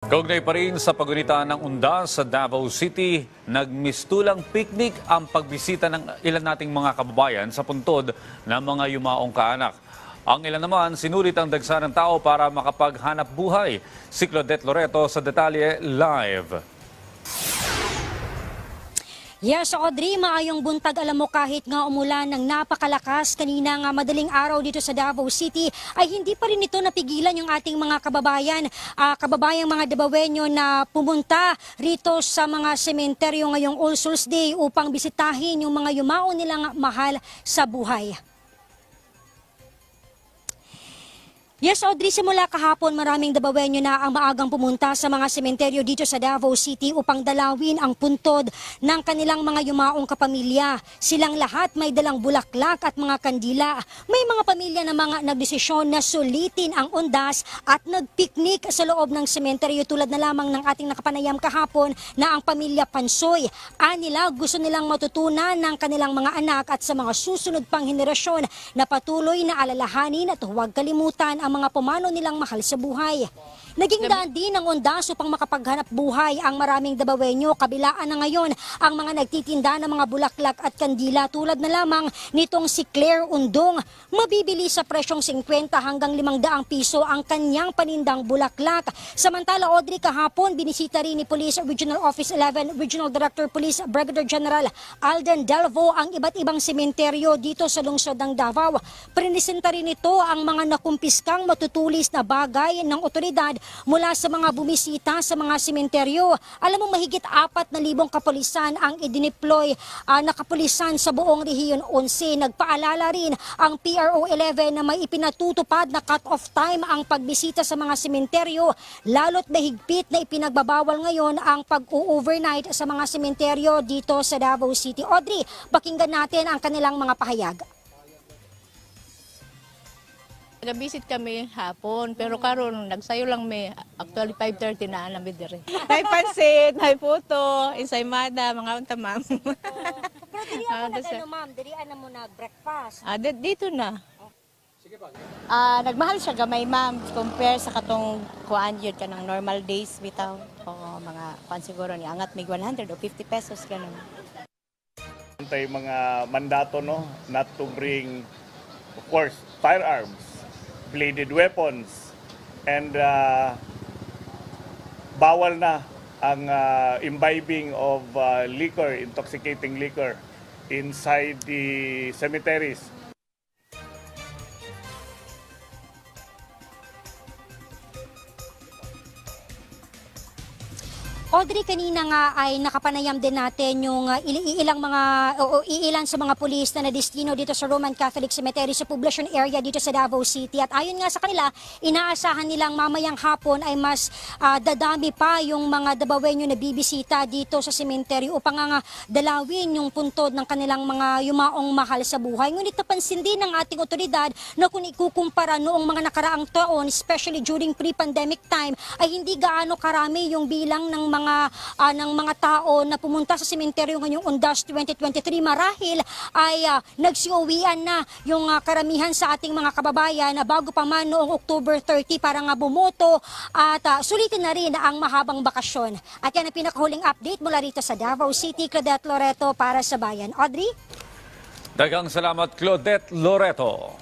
Kaugnay pa rin sa pagunitan ng undas sa Davao City, nagmistulang picnic ang pagbisita ng ilan nating mga kababayan sa puntod ng mga yumaong kaanak. Ang ilan naman sinulit ang dagsa ng tao para makapaghanap buhay. Si Claudette Loreto sa detalye live. Yes, Audrey, maayong buntag. Alam mo, kahit nga umulan ng napakalakas kanina nga madaling araw dito sa Davao City, ay hindi pa rin ito napigilan yung ating mga kababayang mga Davaoenyo na pumunta rito sa mga sementeryo ngayong All Souls Day upang bisitahin yung mga yumao nilang mahal sa buhay. Yes, Audrey, simula kahapon maraming Davaoenyo na ang maagang pumunta sa mga sementeryo dito sa Davao City upang dalawin ang puntod ng kanilang mga yumaong kapamilya. Silang lahat may dalang bulaklak at mga kandila. May mga pamilya na mga nagdesisyon na sulitin ang undas at nagpiknik sa loob ng sementeryo tulad na lamang ng ating nakapanayam kahapon na ang pamilya Pansoy. Anila, gusto nilang matutunan ng kanilang mga anak at sa mga susunod pang henerasyon na patuloy na alalahanin at huwag kalimutan ang mga pumano nilang mahal sa buhay. Naging daan din ng undas upang makapaghanap buhay ang maraming Davaoenyo. Kabilaan na ngayon ang mga nagtitinda ng mga bulaklak at kandila tulad na lamang nitong si Claire Undong. Mabibili sa presyong 50 hanggang 500 piso ang kanyang panindang bulaklak. Samantala, Audrey, kahapon binisita rin ni Police Regional Office 11 Regional Director Police Brigadier General Alden Delvo ang iba't ibang sementeryo dito sa lungsod ng Davao. Prinisenta rin ito ang mga nakumpiskang matutulis na bagay ng otoridad mula sa mga bumisita sa mga sementeryo. Alam mo, mahigit 4,000 kapulisan ang idineploy na kapulisan sa buong Rehiyon 11. Nagpaalala rin ang PRO 11 na may ipinatutupad na cut-off time ang pagbisita sa mga sementeryo, lalo't mahigpit na ipinagbabawal ngayon ang pag-overnight sa mga sementeryo dito sa Davao City. Audrey, pakinggan natin ang kanilang mga pahayag. Nag-visit kami hapon, pero karon nagsayo lang may actually 5:30 na namin dire. May pansit, may puto, ensaymada, mga unta ma'am. Pero dirian mo ma'am, dirian na mo nag-breakfast. Dito na. Nagmahal siya gamay ma'am compare sa katong kuan yun ka ng normal days bitaw o mga kuan siguro ni angat mig 100 o 50 pesos ganun. Tay mga mandato no not to bring of course firearms, bladed weapons, and bawal na ang imbibing of liquor, intoxicating liquor inside the cemeteries. Audrey, kanina nga ay nakapanayam din natin yung iilan sa mga pulis na nadestino dito sa Roman Catholic Cemetery sa poblacion area dito sa Davao City. At ayon nga sa kanila, inaasahan nilang mamayang hapon ay mas dadami pa yung mga Davaoenyo na bibisita dito sa cemetery upang nga dalawin yung puntod ng kanilang mga yumaong mahal sa buhay. Ngunit napansin din ng ating otoridad na kung ikukumpara noong mga nakaraang taon, especially during pre-pandemic time, ay hindi gaano karami yung bilang ng mga tao na pumunta sa sementeryo ngayong Undas 2023 marahil ay nagsiuwian na yung karamihan sa ating mga kababayan na bago pa man noong October 30 para nga bumoto at sulitin na rin ang mahabang bakasyon. At yan ang pinakahuling update mula rito sa Davao City. Claudette Loreto para sa Bayan. Audrey? Daghang salamat, Claudette Loreto.